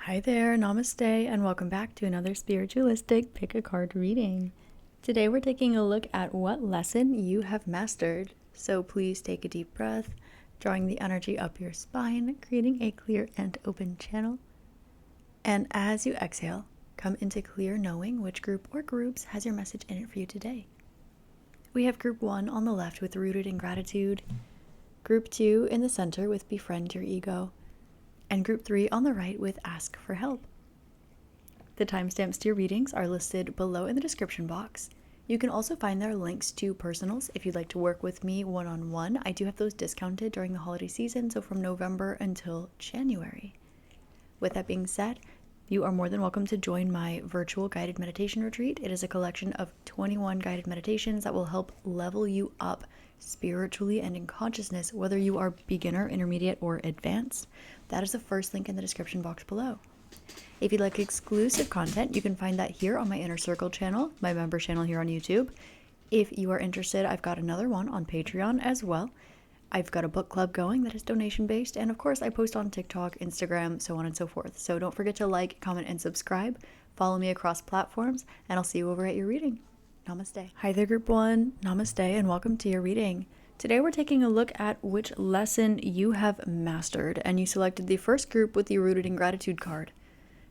Hi there, namaste, and welcome back to another spiritualistic pick a card reading. Today we're taking a look at what lesson you have mastered. So please take a deep breath, drawing the energy up your spine, creating a clear and open channel. And as you exhale, come into clear knowing which group or groups has your message in it for you today. We have group 1 on the left with Rooted in Gratitude, group 2 in the center with Befriend Your Ego, and group 3 on the right with Ask for Help. The timestamps to your readings are listed below in the description box. You can also find their links to personals if you'd like to work with me one-on-one. I do have those discounted during the holiday season, so from November until January. With that being said, you are more than welcome to join my virtual guided meditation retreat. It is a collection of 21 guided meditations that will help level you up spiritually and in consciousness, whether you are beginner, intermediate, or advanced. That is the first link in the description box below. If you'd like exclusive content, you can find that here on my Inner Circle channel, my member channel here on YouTube. If you are interested, I've got another one on Patreon as well. I've got a book club going that is donation-based, and of course I post on TikTok, Instagram, so on and so forth. So don't forget to like, comment, and subscribe. Follow me across platforms, and I'll see you over at your reading. Namaste. Hi there, group 1. Namaste, and welcome to your reading. Today we're taking a look at which lesson you have mastered, and you selected the first group with the Rooted in Gratitude card.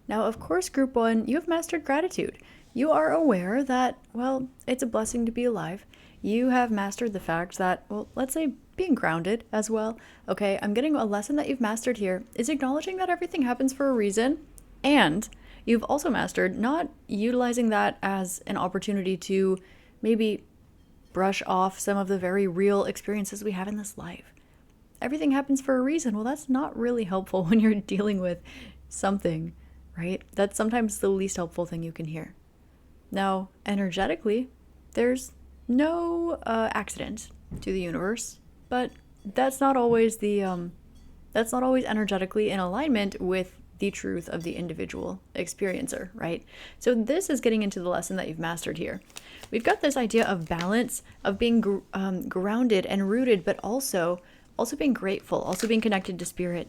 Now, of course, group 1, you have mastered gratitude. You are aware that, well, it's a blessing to be alive. You have mastered the fact that, well, let's say being grounded as well. Okay, I'm getting a lesson that you've mastered here is acknowledging that everything happens for a reason, and you've also mastered not utilizing that as an opportunity to maybe brush off some of the very real experiences we have in this life. Everything happens for a reason. Well, that's not really helpful when you're dealing with something, right? That's sometimes the least helpful thing you can hear. Now, energetically, there's no accident to the universe, but that's not always energetically in alignment with the truth of the individual experiencer, right? So this is getting into the lesson that you've mastered here. We've got this idea of balance, of being grounded and rooted, but also being grateful, also being connected to spirit.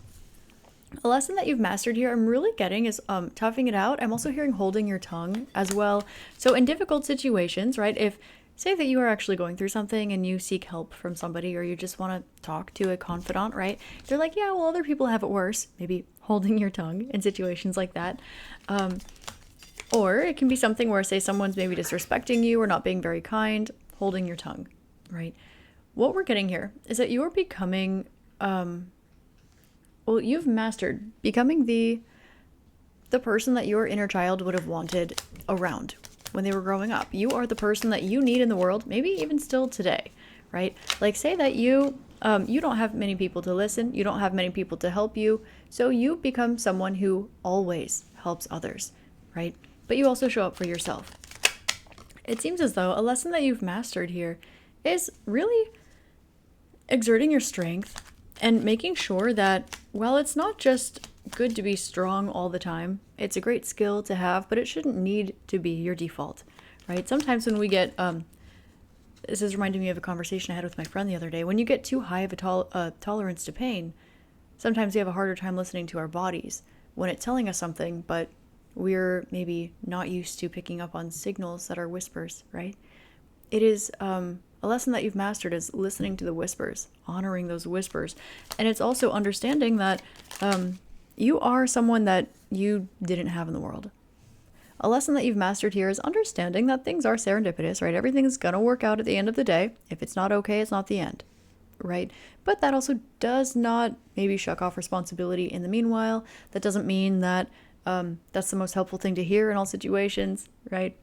A lesson that you've mastered here I'm really getting is toughing it out. I'm also hearing holding your tongue as well. So in difficult situations, right, if say that you are actually going through something and you seek help from somebody, or you just want to talk to a confidant, right? They're like, yeah, well, other people have it worse. Maybe holding your tongue in situations like that. Or it can be something where, say, someone's maybe disrespecting you or not being very kind, holding your tongue, right? What we're getting here is that you are becoming, you've mastered becoming the person that your inner child would have wanted around when they were growing up. You are the person that you need in the world, maybe even still today, right? Like, say that you don't have many people to listen, you don't have many people to help you, so you become someone who always helps others, right? But you also show up for yourself. It seems as though a lesson that you've mastered here is really exerting your strength and making sure that, well, it's not just good to be strong all the time. It's a great skill to have, but it shouldn't need to be your default, right? Sometimes when we get, this is reminding me of a conversation I had with my friend the other day. When you get too high of a tolerance to pain, sometimes we have a harder time listening to our bodies when it's telling us something, but we're maybe not used to picking up on signals that are whispers, right? It is a lesson that you've mastered is listening to the whispers, honoring those whispers. And it's also understanding that you are someone that you didn't have in the world. A lesson that you've mastered here is understanding that things are serendipitous, right? Everything's going to work out at the end of the day. If it's not okay, it's not the end, right? But that also does not maybe shuck off responsibility in the meanwhile. That doesn't mean that that's the most helpful thing to hear in all situations, right?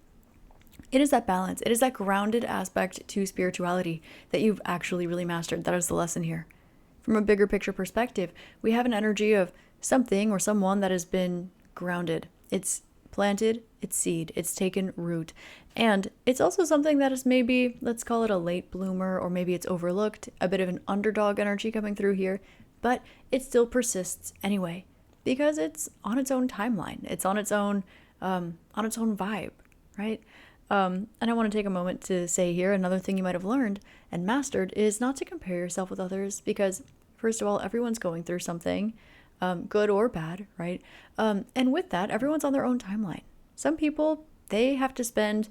It is that balance. It is that grounded aspect to spirituality that you've actually really mastered. That is the lesson here. From a bigger picture perspective, we have an energy of something or someone that has been grounded. It's planted its seed. It's taken root. And it's also something that is maybe, let's call it a late bloomer, or maybe it's overlooked, a bit of an underdog energy coming through here, but it still persists anyway because it's on its own timeline. It's on its own vibe, right? And I want to take a moment to say here, another thing you might have learned and mastered is not to compare yourself with others because, first of all, everyone's going through something. good or bad, right? And with that, everyone's on their own timeline. Some people, they have to spend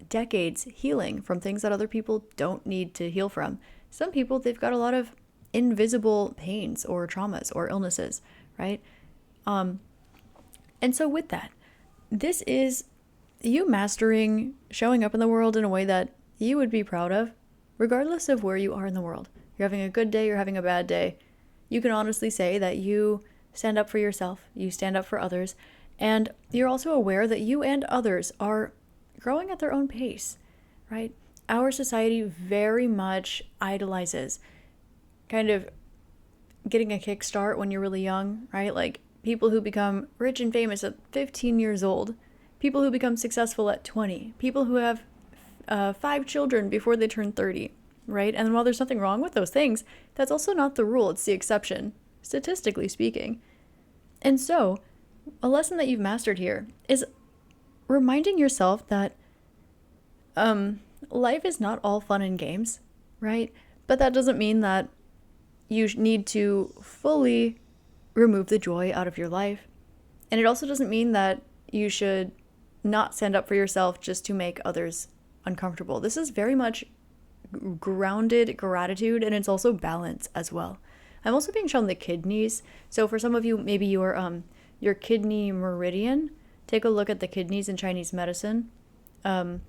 decades healing from things that other people don't need to heal from. Some people, they've got a lot of invisible pains or traumas or illnesses, right? And so with that, this is you mastering showing up in the world in a way that you would be proud of, regardless of where you are in the world. You're having a good day, you're having a bad day. You can honestly say that you stand up for yourself, you stand up for others, and you're also aware that you and others are growing at their own pace, right? Our society very much idolizes kind of getting a kickstart when you're really young, right? Like people who become rich and famous at 15 years old, people who become successful at 20, people who have 5 children before they turn 30, right? And while there's nothing wrong with those things, that's also not the rule, it's the exception, statistically speaking. And so, a lesson that you've mastered here is reminding yourself that life is not all fun and games, right? But that doesn't mean that you need to fully remove the joy out of your life. And it also doesn't mean that you should not stand up for yourself just to make others uncomfortable. This is very much grounded gratitude, and it's also balance as well. I'm also being shown the kidneys. So for some of you, maybe your kidney meridian, take a look at the kidneys in Chinese medicine. That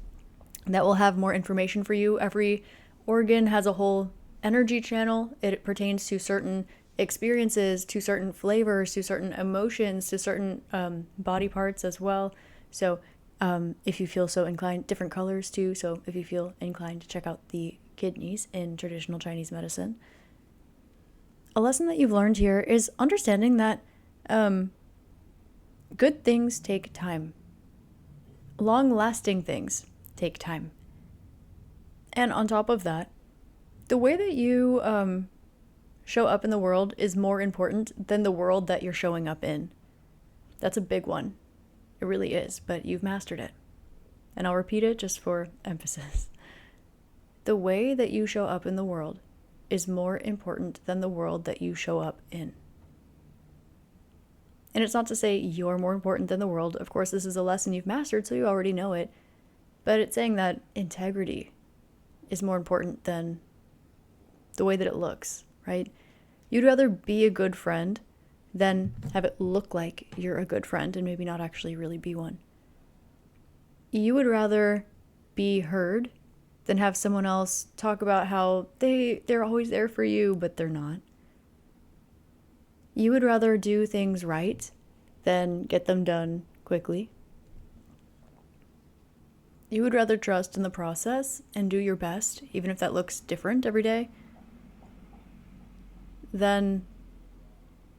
will have more information for you. Every organ has a whole energy channel. It pertains to certain experiences, to certain flavors, to certain emotions, to certain body parts as well. So if you feel so inclined, different colors too. So if you feel inclined to check out the kidneys in traditional Chinese medicine. A lesson that you've learned here is understanding that good things take time. Long-lasting things take time. And on top of that, the way that you show up in the world is more important than the world that you're showing up in. That's a big one. It really is, but you've mastered it. And I'll repeat it just for emphasis. The way that you show up in the world is more important than the world that you show up in. And it's not to say you're more important than the world. Of course, this is a lesson you've mastered, so you already know it. But it's saying that integrity is more important than the way that it looks, right? You'd rather be a good friend than have it look like you're a good friend and maybe not actually really be one. You would rather be heard than have someone else talk about how they're always there for you, but they're not. You would rather do things right than get them done quickly. You would rather trust in the process and do your best, even if that looks different every day, than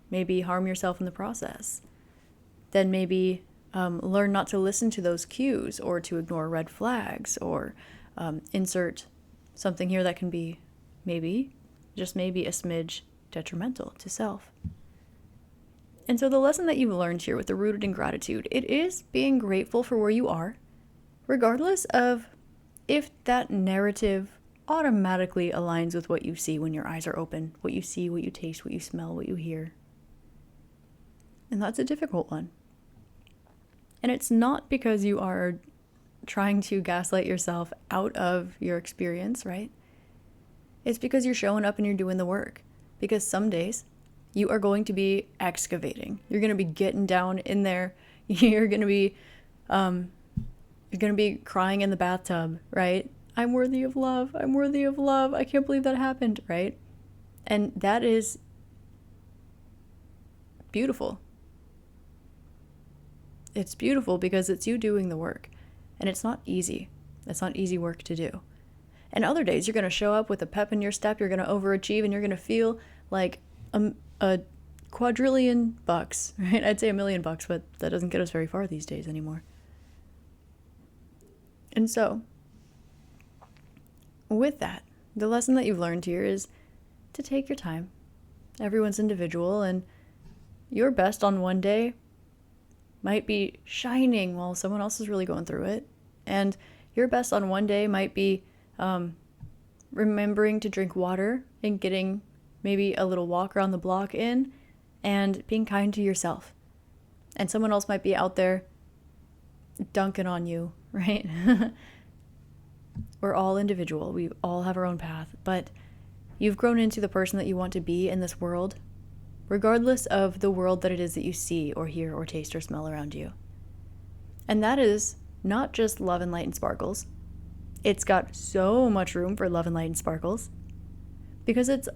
maybe harm yourself in the process. Then maybe learn not to listen to those cues or to ignore red flags or insert something here that can be maybe, just maybe, a smidge detrimental to self. And so the lesson that you've learned here with the rooted in gratitude, it is being grateful for where you are, regardless of if that narrative automatically aligns with what you see when your eyes are open, what you see, what you taste, what you smell, what you hear. And that's a difficult one. And it's not because you are trying to gaslight yourself out of your experience, right? It's because you're showing up and you're doing the work. Because some days you are going to be excavating. You're going to be getting down in there. You're going to be crying in the bathtub, right? I'm worthy of love. I'm worthy of love. I can't believe that happened, right? And that is beautiful. It's beautiful because it's you doing the work. And it's not easy. It's not easy work to do. And other days, you're going to show up with a pep in your step. You're going to overachieve and you're going to feel like a quadrillion bucks, right? I'd say $1 million, but that doesn't get us very far these days anymore. And so, with that, the lesson that you've learned here is to take your time. Everyone's individual, and your best on one day might be shining while someone else is really going through it. And your best on one day might be remembering to drink water and getting maybe a little walk around the block in. and being kind to yourself. And someone else might be out there dunking on you, right? We're all individual. We all have our own path, but you've grown into the person that you want to be in this world, regardless of the world that it is that you see or hear or taste or smell around you. And that is not just love and light and sparkles. It's got so much room for love and light and sparkles because it's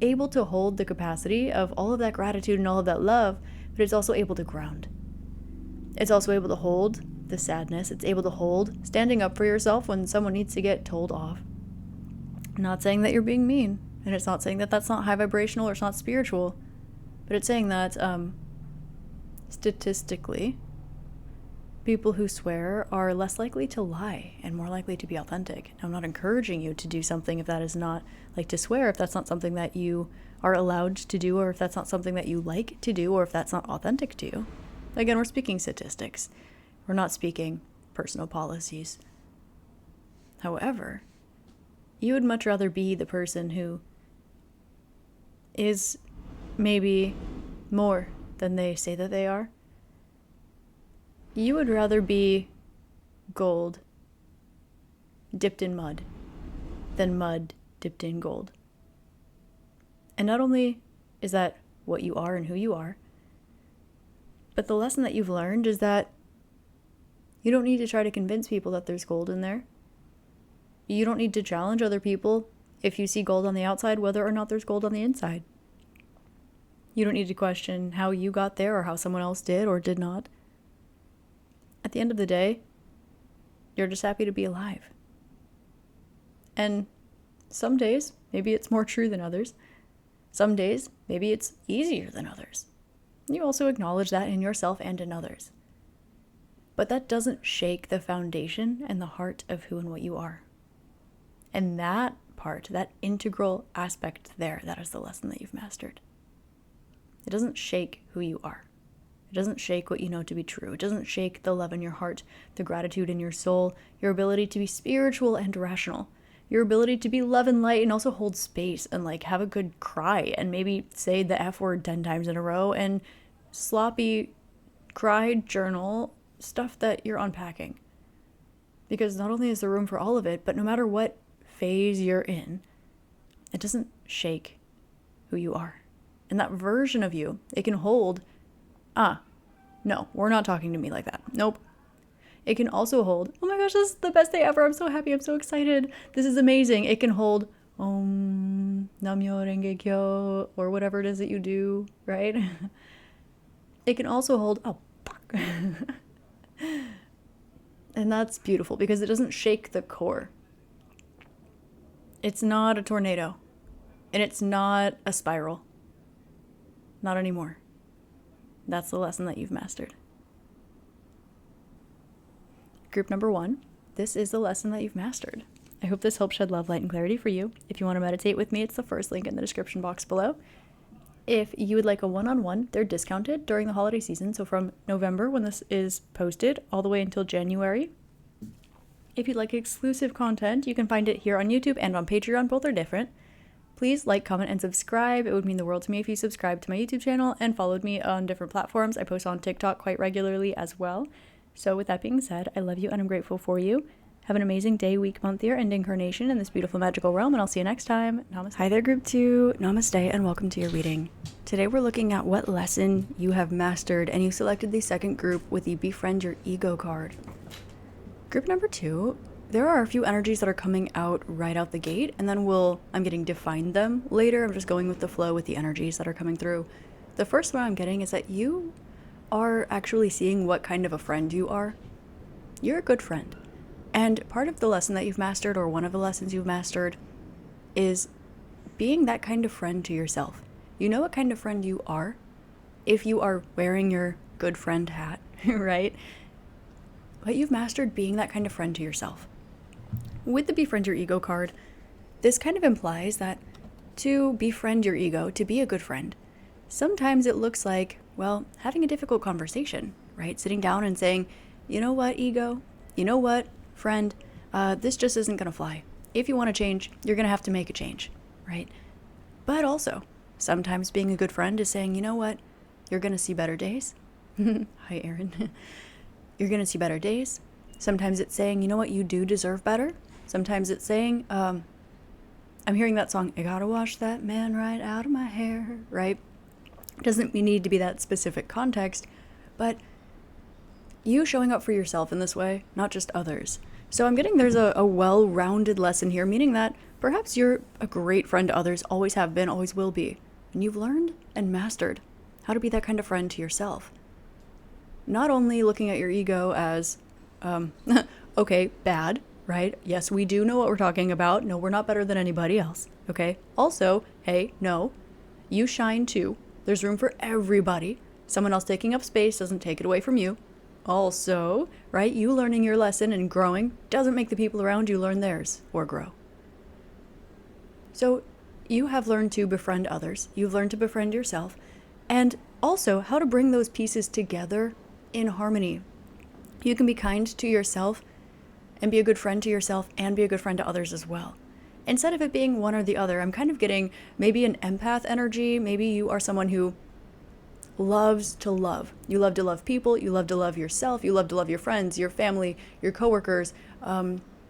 able to hold the capacity of all of that gratitude and all of that love, but it's also able to ground. It's also able to hold the sadness. It's able to hold standing up for yourself when someone needs to get told off. I'm not saying that you're being mean, and it's not saying that that's not high vibrational or it's not spiritual, but it's saying that statistically, people who swear are less likely to lie and more likely to be authentic. Now, I'm not encouraging you to do something if that is not, like to swear, if that's not something that you are allowed to do, or if that's not something that you like to do, or if that's not authentic to you. Again, we're speaking statistics. We're not speaking personal policies. However, you would much rather be the person who is maybe more than they say that they are. You would rather be gold dipped in mud than mud dipped in gold. And not only is that what you are and who you are, but the lesson that you've learned is that you don't need to try to convince people that there's gold in there. You don't need to challenge other people if you see gold on the outside, whether or not there's gold on the inside. You don't need to question how you got there or how someone else did or did not. At the end of the day, you're just happy to be alive. And some days, maybe it's more true than others. Some days, maybe it's easier than others. You also acknowledge that in yourself and in others. But that doesn't shake the foundation and the heart of who and what you are. And that part, that integral aspect there, that is the lesson that you've mastered. It doesn't shake who you are. It doesn't shake what you know to be true. It doesn't shake the love in your heart, the gratitude in your soul, your ability to be spiritual and rational, your ability to be love and light and also hold space and like have a good cry and maybe say the F word 10 times in a row and sloppy cry journal stuff that you're unpacking. Because not only is there room for all of it, but no matter what phase you're in, it doesn't shake who you are. And that version of you, it can hold, no, we're not talking to me like that. Nope. It can also hold, oh my gosh, this is the best day ever. I'm so happy. I'm so excited. This is amazing. It can hold, Om Namyo Renge Kyo, or whatever it is that you do, right? It can also hold, oh, fuck. And that's beautiful because it doesn't shake the core. It's not a tornado. And it's not a spiral. Not anymore. That's the lesson that you've mastered. Group number 1, this is the lesson that you've mastered. I hope this helps shed love, light, and clarity for you. If you want to meditate with me, it's the first link in the description box below. If you would like a one-on-one, they're discounted during the holiday season. So from November, when this is posted, all the way until January. If you'd like exclusive content, you can find it here on YouTube and on Patreon. Both are different. Please like, comment, and subscribe. It would mean the world to me if you subscribed to my YouTube channel and followed me on different platforms. I post on TikTok quite regularly as well. So with that being said, I love you and I'm grateful for you. Have an amazing day, week, month, year, and incarnation in this beautiful magical realm, and I'll see you next time. Namaste. Hi there, Group 2. Namaste, and welcome to your reading. Today we're looking at what lesson you have mastered, and you selected the second group with the Befriend Your Ego card. Group number 2, there are a few energies that are coming out right out the gate, and then I'm getting defined them later. I'm just going with the flow with the energies that are coming through. The first one I'm getting is that you are actually seeing what kind of a friend you are. You're a good friend. And part of the lesson that you've mastered, or one of the lessons you've mastered, is being that kind of friend to yourself. You know what kind of friend you are if you are wearing your good friend hat, right? But you've mastered being that kind of friend to yourself. With the Befriend Your Ego card, this kind of implies that to befriend your ego, to be a good friend, sometimes it looks like, well, having a difficult conversation, right? Sitting down and saying, you know what, ego? You know what, friend? This just isn't going to fly. If you want to change, you're going to have to make a change, right? But also, Sometimes being a good friend is saying, you know what, you're going to see better days. Hi, Aaron. You're going to see better days. Sometimes it's saying, you know what, you do deserve better. Sometimes it's saying, I'm hearing that song, I gotta wash that man right out of my hair, right? Doesn't need to be that specific context, but you showing up for yourself in this way, not just others. So I'm getting there's a well-rounded lesson here, meaning that perhaps you're a great friend to others, always have been, always will be. And you've learned and mastered how to be that kind of friend to yourself. Not only looking at your ego as, okay, bad, right? Yes, we do know what we're talking about. No, we're not better than anybody else, okay? Also, hey, no, you shine too. There's room for everybody. Someone else taking up space doesn't take it away from you. Also, right, you learning your lesson and growing doesn't make the people around you learn theirs or grow. So you have learned to befriend others. You've learned to befriend yourself. And also how to bring those pieces together in harmony. You can be kind to yourself and be a good friend to yourself and be a good friend to others as well. Instead of it being one or the other, I'm kind of getting maybe an empath energy. Maybe you are someone who loves to love. You love to love people. You love to love yourself. You love to love your friends, your family, your coworkers.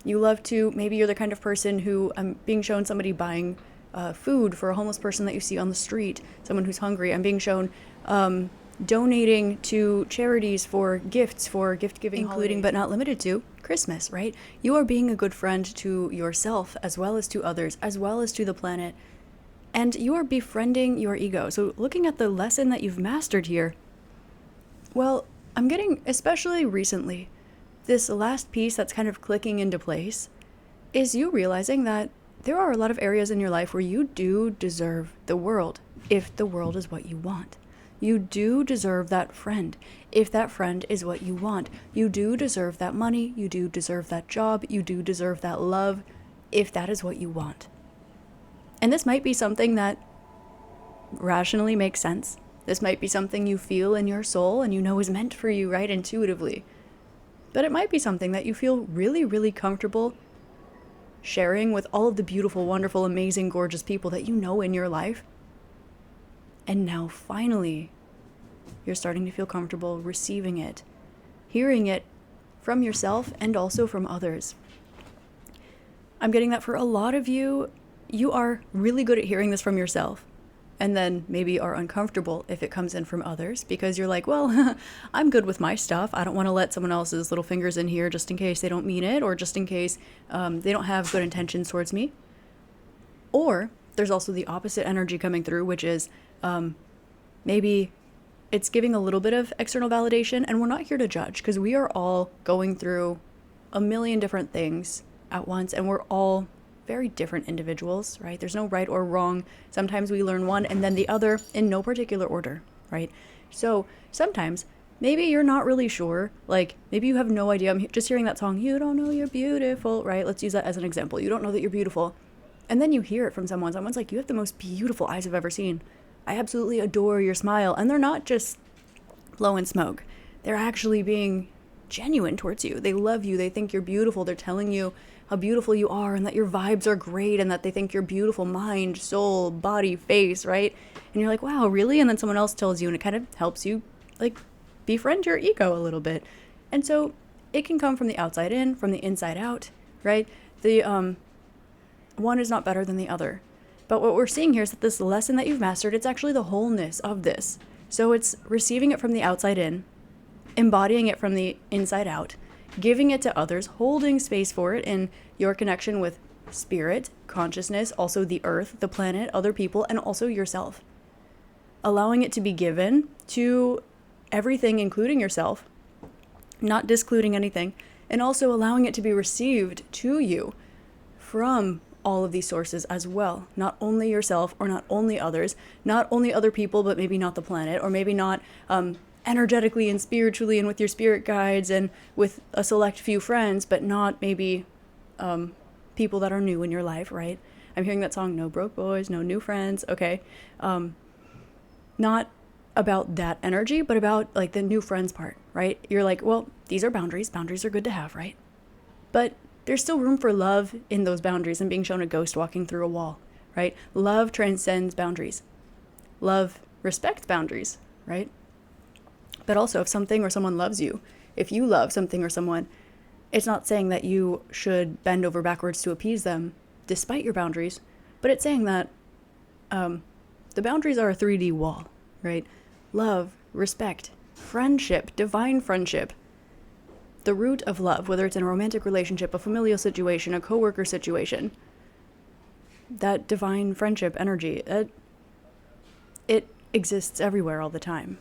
You love to, maybe you're the kind of person who, I'm being shown somebody buying food for a homeless person that you see on the street, someone who's hungry. I'm being shown donating to charities for gifts, for gift giving, including but not limited to Christmas, right? You are being a good friend to yourself as well as to others, as well as to the planet. And you are befriending your ego. So looking at the lesson that you've mastered here, well, I'm getting, especially recently, this last piece that's kind of clicking into place is you realizing that there are a lot of areas in your life where you do deserve the world, if the world is what you want. You do deserve that friend, if that friend is what you want. You do deserve that money, you do deserve that job, you do deserve that love, if that is what you want. And this might be something that rationally makes sense. This might be something you feel in your soul and you know is meant for you, right, intuitively. But it might be something that you feel really, really comfortable sharing with all of the beautiful, wonderful, amazing, gorgeous people that you know in your life. And now finally, you're starting to feel comfortable receiving it, hearing it from yourself and also from others. I'm getting that for a lot of you, you are really good at hearing this from yourself. And then maybe are uncomfortable if it comes in from others because you're like, well, I'm good with my stuff. I don't want to let someone else's little fingers in here just in case they don't mean it or just in case they don't have good intentions towards me. Or there's also the opposite energy coming through, which is maybe it's giving a little bit of external validation, and we're not here to judge because we are all going through a million different things at once, and we're all very different individuals, right? There's no right or wrong. Sometimes we learn one and then the other in no particular order, right? So sometimes maybe you're not really sure, like maybe you have no idea. I'm just hearing that song, you don't know you're beautiful, right? Let's use that as an example. You don't know that you're beautiful. And then you hear it from someone's like, you have the most beautiful eyes I've ever seen. I absolutely adore your smile. And they're not just blowing smoke. They're actually being genuine towards you. They love you. They think you're beautiful. They're telling you how beautiful you are and that your vibes are great and that they think you're beautiful mind, soul, body, face, right? And you're like, wow, really? And then someone else tells you and it kind of helps you like befriend your ego a little bit. And so it can come from the outside in, from the inside out, right? The one is not better than the other. But what we're seeing here is that this lesson that you've mastered, it's actually the wholeness of this. So it's receiving it from the outside in, embodying it from the inside out, giving it to others, holding space for it in your connection with spirit, consciousness, also the earth, the planet, other people, and also yourself. Allowing it to be given to everything, including yourself, not discluding anything, and also allowing it to be received to you from all of these sources as well. Not only yourself or not only others, not only other people, but maybe not the planet, or maybe not energetically and spiritually and with your spirit guides and with a select few friends, but not maybe people that are new in your life, right? I'm hearing that song, no broke boys, no new friends, okay? Not about that energy, but about like the new friends part, right? You're like, well, these are boundaries. Boundaries are good to have, right? But there's still room for love in those boundaries and being shown a ghost walking through a wall, right? Love transcends boundaries. love respects boundaries, right? But also if something or someone loves you, if you love something or someone, it's not saying that you should bend over backwards to appease them despite your boundaries, but it's saying that the boundaries are a 3D wall, right? Love, respect, friendship, divine friendship. The root of love, whether it's in a romantic relationship, a familial situation, a coworker situation, that divine friendship energy, it exists everywhere all the time.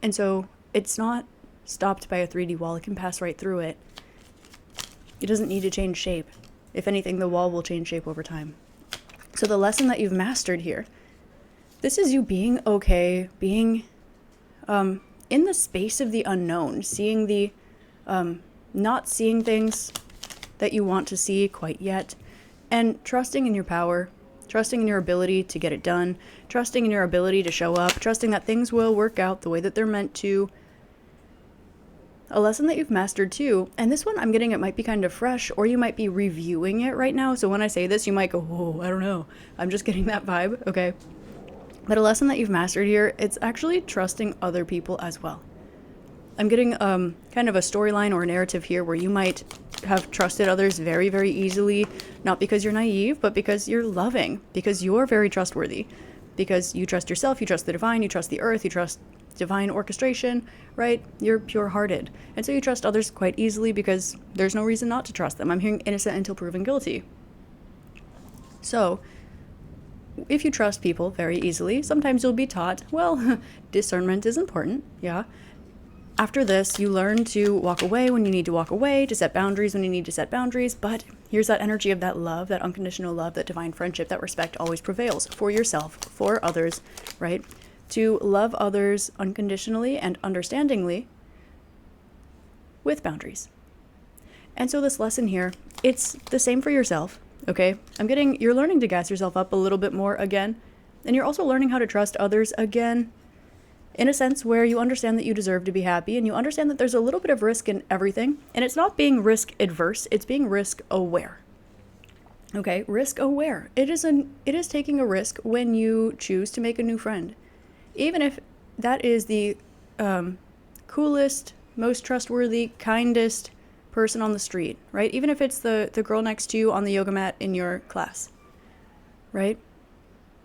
And so it's not stopped by a 3D wall. It can pass right through it. It doesn't need to change shape. If anything, the wall will change shape over time. So the lesson that you've mastered here, this is you being okay, being in the space of the unknown, seeing the, not seeing things that you want to see quite yet, and trusting in your power, trusting in your ability to get it done, trusting in your ability to show up, trusting that things will work out the way that they're meant to. A lesson that you've mastered too, and this one I'm getting it might be kind of fresh, or you might be reviewing it right now, so when I say this you might go, oh, I don't know, I'm just getting that vibe, okay? But a lesson that you've mastered here, it's actually trusting other people as well. I'm getting kind of a storyline or a narrative here where you might have trusted others very, very easily, not because you're naive, but because you're loving, because you're very trustworthy, because you trust yourself, you trust the divine, you trust the earth, you trust divine orchestration, right? You're pure-hearted. And so you trust others quite easily because there's no reason not to trust them. I'm hearing innocent until proven guilty. So if you trust people very easily, sometimes you'll be taught, well, discernment is important, yeah. After this, you learn to walk away when you need to walk away, to set boundaries when you need to set boundaries, but here's that energy of that love, that unconditional love, that divine friendship, that respect always prevails for yourself, for others, right? To love others unconditionally and understandingly with boundaries. And so this lesson here, it's the same for yourself, okay? You're learning to gas yourself up a little bit more again, and you're also learning how to trust others again, in a sense where you understand that you deserve to be happy, and you understand that there's a little bit of risk in everything, and it's not being risk adverse, it's being risk aware. Okay, risk aware. It is taking a risk when you choose to make a new friend. Even if that is the coolest, most trustworthy, kindest person on the street, right? Even if it's the girl next to you on the yoga mat in your class, right?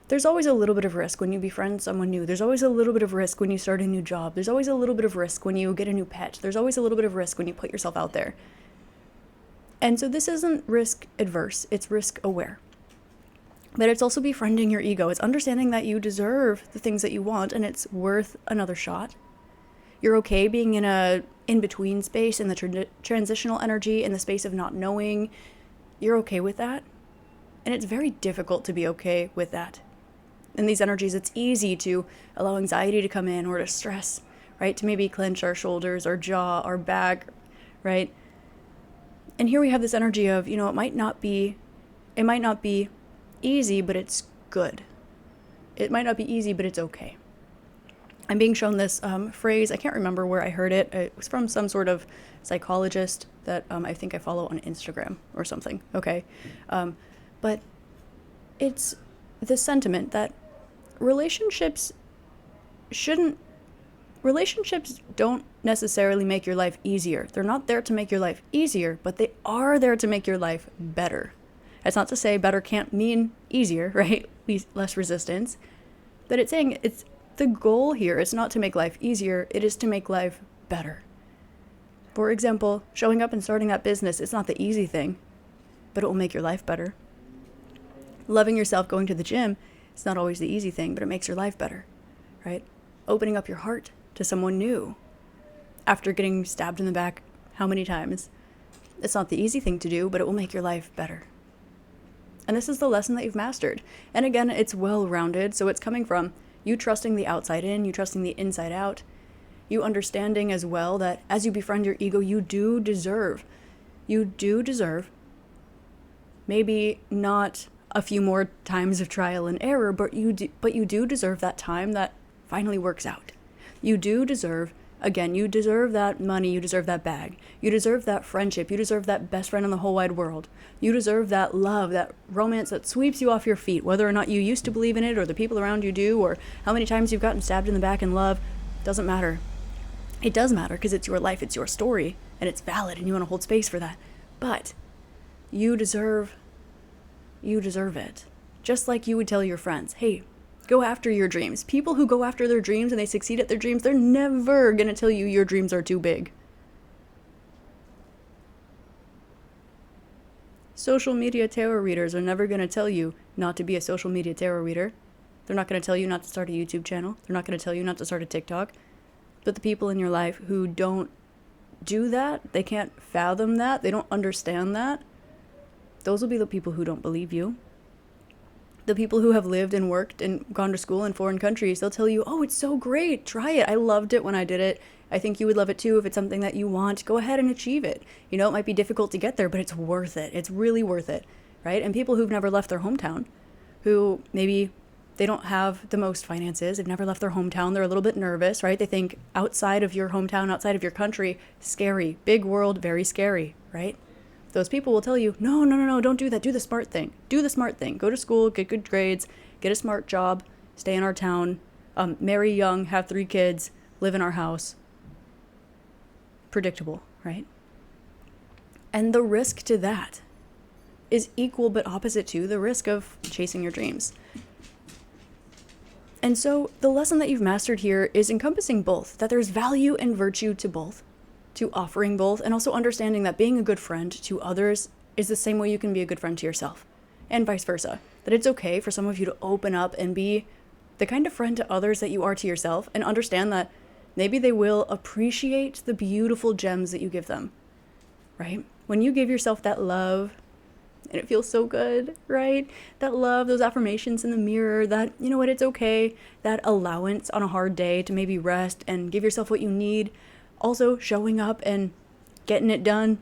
There's always a little bit of risk when you befriend someone new. There's always a little bit of risk when you start a new job. There's always a little bit of risk when you get a new pet. There's always a little bit of risk when you put yourself out there. And so this isn't risk adverse, it's risk aware. But it's also befriending your ego. It's understanding that you deserve the things that you want and it's worth another shot. You're okay being in a in-between space, in the transitional energy, in the space of not knowing. You're okay with that. And it's very difficult to be okay with that. In these energies, it's easy to allow anxiety to come in or to stress, right? To maybe clench our shoulders, our jaw, our back, right? And here we have this energy of, it might not be easy, but it's good. It might not be easy, but it's okay. I'm being shown this phrase. I can't remember where I heard it. It was from some sort of psychologist that I think I follow on Instagram or something. Okay. But it's the sentiment that relationships don't necessarily make your life easier. They're not there to make your life easier, but they are there to make your life better. That's not to say better can't mean easier, right? Less resistance. But it's saying it's the goal here is not to make life easier, it is to make life better. For example, showing up and starting that business, it's not the easy thing, but it will make your life better. Loving yourself, going to the gym, it's not always the easy thing, but it makes your life better, right? Opening up your heart to someone new after getting stabbed in the back how many times? It's not the easy thing to do, but it will make your life better. And this is the lesson that you've mastered. And again, it's well-rounded, so it's coming from you trusting the outside in, you trusting the inside out, you understanding as well that as you befriend your ego, you do deserve, maybe not a few more times of trial and error, but you do deserve that time that finally works out. You do deserve Again, you deserve that money, you deserve that bag, you deserve that friendship, you deserve that best friend in the whole wide world. You deserve that love, that romance that sweeps you off your feet, whether or not you used to believe in it or the people around you do, or how many times you've gotten stabbed in the back in love. Doesn't matter. It does matter because it's your life, it's your story, and it's valid, and you want to hold space for that. But you deserve it. Just like you would tell your friends, hey, go after your dreams. People who go after their dreams and they succeed at their dreams, they're never going to tell you your dreams are too big. Social media tarot readers are never going to tell you not to be a social media tarot reader. They're not going to tell you not to start a YouTube channel. They're not going to tell you not to start a TikTok. But the people in your life who don't do that, they can't fathom that, they don't understand that, those will be the people who don't believe you. The people who have lived and worked and gone to school in foreign countries, they'll tell you, oh, it's so great, try it. I loved it when I did it. I think you would love it too if it's something that you want. Go ahead and achieve it. You know, it might be difficult to get there, but it's worth it. It's really worth it, right? And people who've never left their hometown, who maybe they don't have the most finances, they've never left their hometown, they're a little bit nervous, right? They think outside of your hometown, outside of your country, scary, big world, very scary, right? Those people will tell you, no, don't do that. Do the smart thing. Do the smart thing. Go to school, get good grades, get a smart job, stay in our town, marry young, have 3 kids, live in our house. Predictable, right? And the risk to that is equal but opposite to the risk of chasing your dreams. And so the lesson that you've mastered here is encompassing both, that there's value and virtue to both, to offering both, and also understanding that being a good friend to others is the same way you can be a good friend to yourself, and vice versa. That it's okay for some of you to open up and be the kind of friend to others that you are to yourself, and understand that maybe they will appreciate the beautiful gems that you give them, right? When you give yourself that love, and it feels so good, right? That love, those affirmations in the mirror, that, you know what, it's okay, that allowance on a hard day to maybe rest and give yourself what you need. Also showing up and getting it done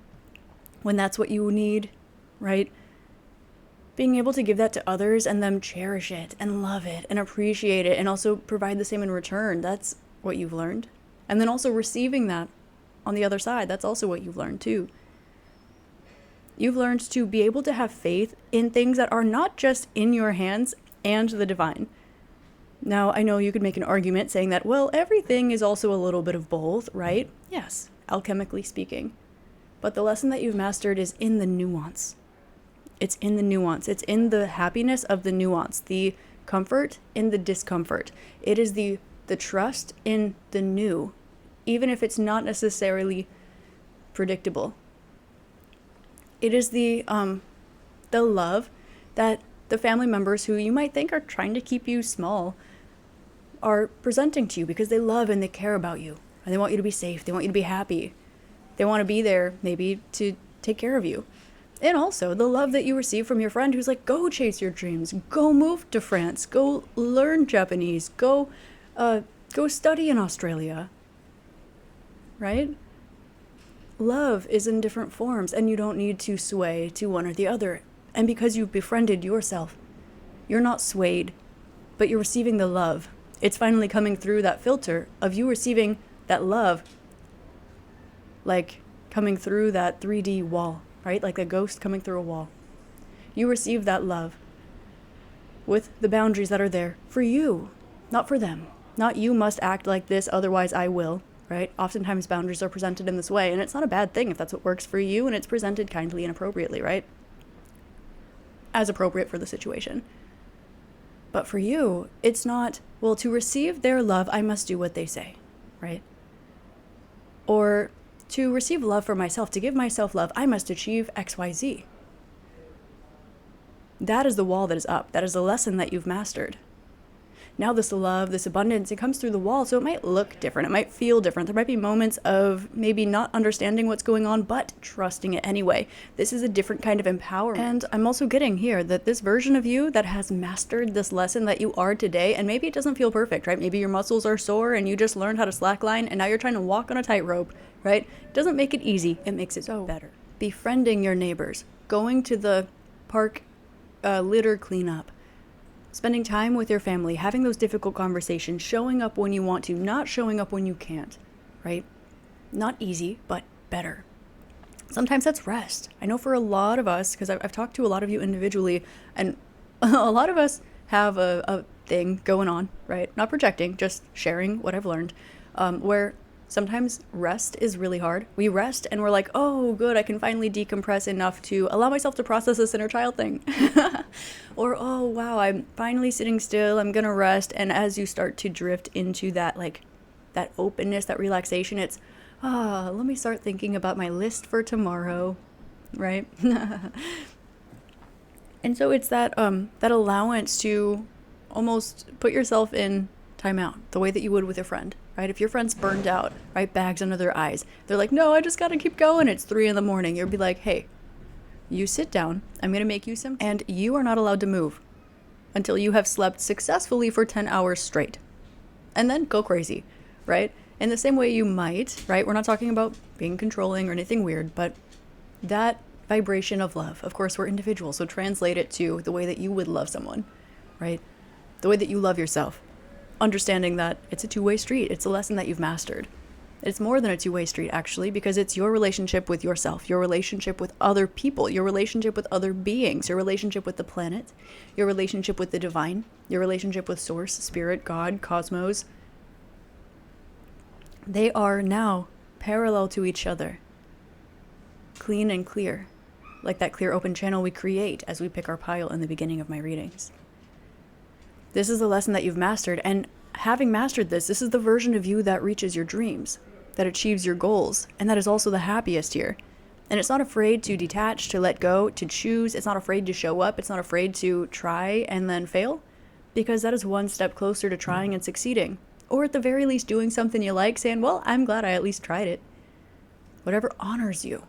when that's what you need, right? Being able to give that to others and them cherish it and love it and appreciate it and also provide the same in return. That's what you've learned. And then also receiving that on the other side, that's also what you've learned too. You've learned to be able to have faith in things that are not just in your hands and the divine. Now, I know you could make an argument saying that, well, everything is also a little bit of both, right? Yes, alchemically speaking. But the lesson that you've mastered is in the nuance. It's in the nuance. It's in the happiness of the nuance, the comfort in the discomfort. It is the trust in the new, even if it's not necessarily predictable. It is the love that the family members who you might think are trying to keep you small are presenting to you because they love and they care about you. And they want you to be safe. They want you to be happy. They want to be there maybe to take care of you. And also the love that you receive from your friend who's like, go chase your dreams. Go move to France. Go learn Japanese. Go study in Australia. Right? Love is in different forms, and you don't need to sway to one or the other. And because you've befriended yourself, you're not swayed, but you're receiving the love. It's finally coming through that filter of you receiving that love, like coming through that 3D wall, right? Like a ghost coming through a wall. You receive that love with the boundaries that are there for you, not for them. Not you must act like this, otherwise I will. Right? Oftentimes boundaries are presented in this way, and it's not a bad thing if that's what works for you and it's presented kindly and appropriately, right? As appropriate for the situation. But for you, it's not, well, to receive their love, I must do what they say, right? Or to receive love for myself, to give myself love, I must achieve XYZ. That is the wall that is up. That is the lesson that you've mastered. Now this love, this abundance, it comes through the wall, so it might look different. It might feel different. There might be moments of maybe not understanding what's going on, but trusting it anyway. This is a different kind of empowerment. And I'm also getting here that this version of you that has mastered this lesson that you are today, and maybe it doesn't feel perfect, right? Maybe your muscles are sore and you just learned how to slackline and now you're trying to walk on a tightrope, right? It doesn't make it easy. It makes it so better. Befriending your neighbors, going to the park litter cleanup, spending time with your family, having those difficult conversations, showing up when you want to, not showing up when you can't. right? Not easy, but better. Sometimes that's rest. I know for a lot of us, because I've talked to a lot of you individually, and a lot of us have a thing going on, right? Not projecting, just sharing what I've learned, where sometimes rest is really hard. We rest and we're like, oh, good, I can finally decompress enough to allow myself to process this inner child thing. Or, oh, wow, I'm finally sitting still, I'm gonna rest. And as you start to drift into that, like, that openness, that relaxation, it's, let me start thinking about my list for tomorrow, right? And so it's that that allowance to almost put yourself in timeout, the way that you would with a friend, right? If your friend's burned out, right, bags under their eyes, they're like, no, I just gotta keep going. It's 3 a.m. You'll be like, hey, you sit down. I'm gonna make you some, and you are not allowed to move until you have slept successfully for 10 hours straight, and then go crazy, right? In the same way you might, right? We're not talking about being controlling or anything weird, but that vibration of love. Of course, we're individuals, so translate it to the way that you would love someone, right? The way that you love yourself. Understanding that it's a two-way street. It's a lesson that you've mastered. It's more than a two-way street, actually, because it's your relationship with yourself, your relationship with other people, your relationship with other beings, your relationship with the planet, your relationship with the divine, your relationship with Source, Spirit, God, Cosmos. They are now parallel to each other, clean and clear, like that clear open channel we create as we pick our pile in the beginning of my readings. This is the lesson that you've mastered, and having mastered this, this is the version of you that reaches your dreams, that achieves your goals, and that is also the happiest here. And it's not afraid to detach, to let go, to choose. It's not afraid to show up. It's not afraid to try and then fail, because that is one step closer to trying and succeeding. Or at the very least doing something you like, saying, well, I'm glad I at least tried it. Whatever honors you.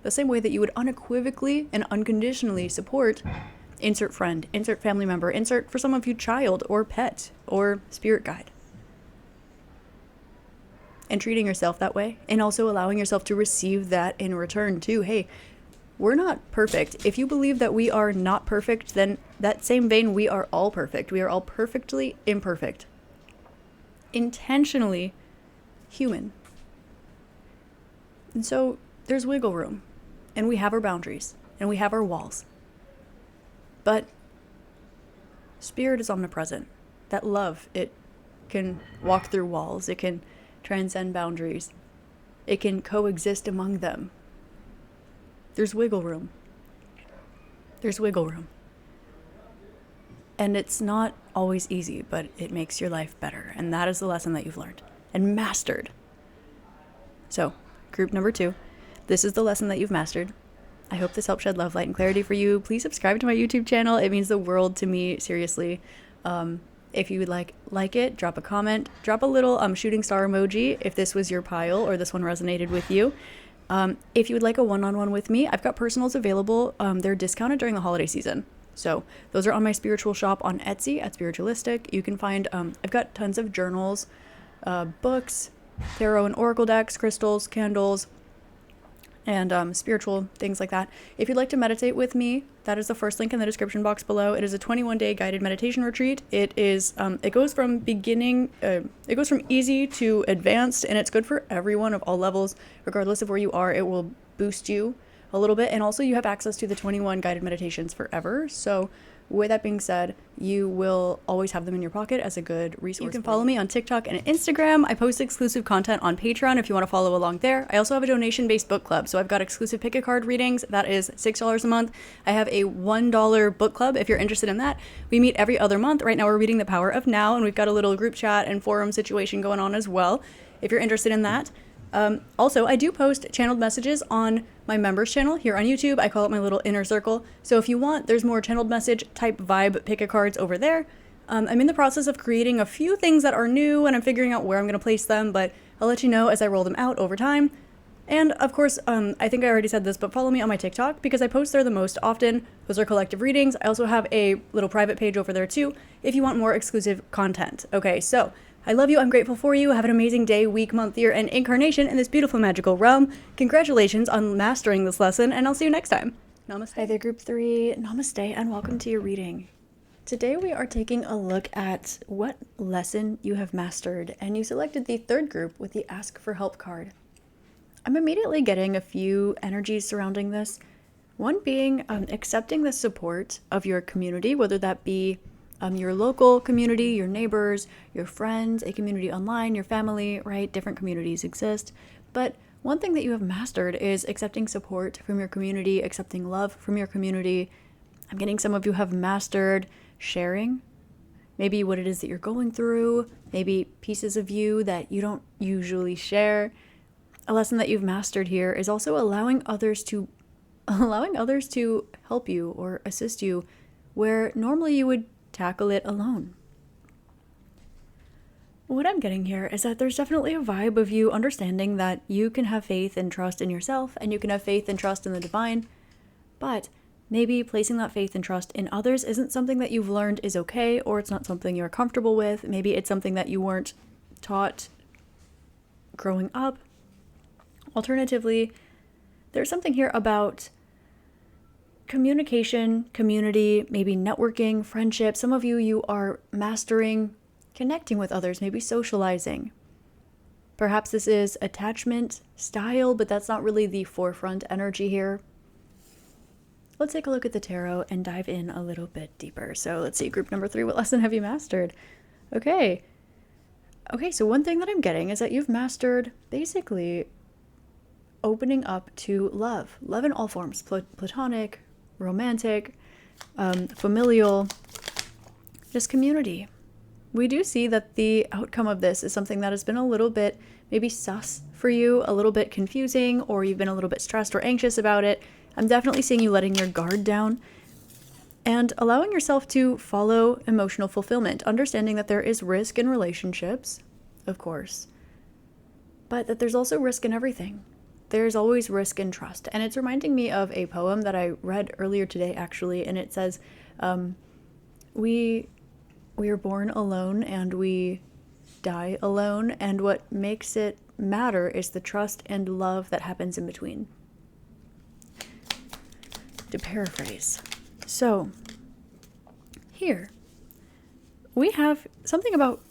The same way that you would unequivocally and unconditionally support insert friend, insert family member, insert for some of you child or pet or spirit guide. And treating yourself that way, and also allowing yourself to receive that in return too. Hey, we're not perfect. If you believe that we are not perfect, then that same vein, we are all perfect. We are all perfectly imperfect. Intentionally human. And so there's wiggle room, and we have our boundaries, and we have our walls. But spirit is omnipresent. That love, it can walk through walls. It can transcend boundaries. It can coexist among them. There's wiggle room. There's wiggle room. And it's not always easy, but it makes your life better. And that is the lesson that you've learned and mastered. So, group number 2, this is the lesson that you've mastered. I hope this helped shed love, light, and clarity for you. Please subscribe to my YouTube channel. It means the world to me, seriously. If you would like it, drop a comment, drop a little shooting star emoji if this was your pile or this one resonated with you. If you would like a one-on-one with me, I've got personals available. They're discounted during the holiday season. So those are on my spiritual shop on Etsy at Spiritualistik. You can find, I've got tons of journals, books, tarot and oracle decks, crystals, candles, and spiritual things like that. If you'd like to meditate with me, that is the first link in the description box below. It is a 21-day guided meditation retreat. It is, it goes from easy to advanced, and it's good for everyone of all levels, regardless of where you are. It will boost you a little bit, and also you have access to the 21 guided meditations forever. So with that being said, you will always have them in your pocket as a good resource. You can follow me on TikTok and Instagram. I post exclusive content on Patreon if you want to follow along there. I also have a donation-based book club. So I've got exclusive pick a card readings. That is $6 a month. I have a $1 book club if you're interested in that. We meet every other month. Right now we're reading The Power of Now, and we've got a little group chat and forum situation going on as well, if you're interested in that. Also, I do post channeled messages on my members channel here on YouTube. I call it my little inner circle. So if you want, there's more channeled message type vibe pick a cards over there. I'm in the process of creating a few things that are new, and I'm figuring out where I'm going to place them, but I'll let you know as I roll them out over time. And of course, I think I already said this, but follow me on my TikTok because I post there the most often. Those are collective readings. I also have a little private page over there too if you want more exclusive content. Okay, so I love you. I'm grateful for you. Have an amazing day, week, month, year, and incarnation in this beautiful magical realm. Congratulations on mastering this lesson, and I'll see you next time. Namaste. Hi there, group 3. Namaste, and welcome to your reading. Today we are taking a look at what lesson you have mastered, and you selected the third group with the Ask for Help card. I'm immediately getting a few energies surrounding this. One being accepting the support of your community, whether that be your local community, your neighbors, your friends, a community online, your family, right? Different communities exist. But one thing that you have mastered is accepting support from your community, accepting love from your community. I'm getting some of you have mastered sharing, maybe what it is that you're going through, maybe pieces of you that you don't usually share. A lesson that you've mastered here is also allowing others to help you or assist you where normally you would tackle it alone. What I'm getting here is that there's definitely a vibe of you understanding that you can have faith and trust in yourself, and you can have faith and trust in the divine, but maybe placing that faith and trust in others isn't something that you've learned is okay, or it's not something you're comfortable with. Maybe it's something that you weren't taught growing up. Alternatively, there's something here about communication, community, maybe networking, friendship. Some of you are mastering connecting with others, maybe socializing. Perhaps this is attachment style, but that's not really the forefront energy here. Let's take a look at the tarot and dive in a little bit deeper. So let's see, group number 3, what lesson have you mastered? Okay, so one thing that I'm getting is that you've mastered basically opening up to love in all forms, platonic, romantic, familial, just community. We do see that the outcome of this is something that has been a little bit maybe sus for you, a little bit confusing, or you've been a little bit stressed or anxious about it. I'm definitely seeing you letting your guard down and allowing yourself to follow emotional fulfillment, understanding that there is risk in relationships, of course, but that there's also risk in everything. There's always risk in trust. And it's reminding me of a poem that I read earlier today, actually, and it says, we are born alone and we die alone, and what makes it matter is the trust and love that happens in between. To paraphrase. So, here, we have something about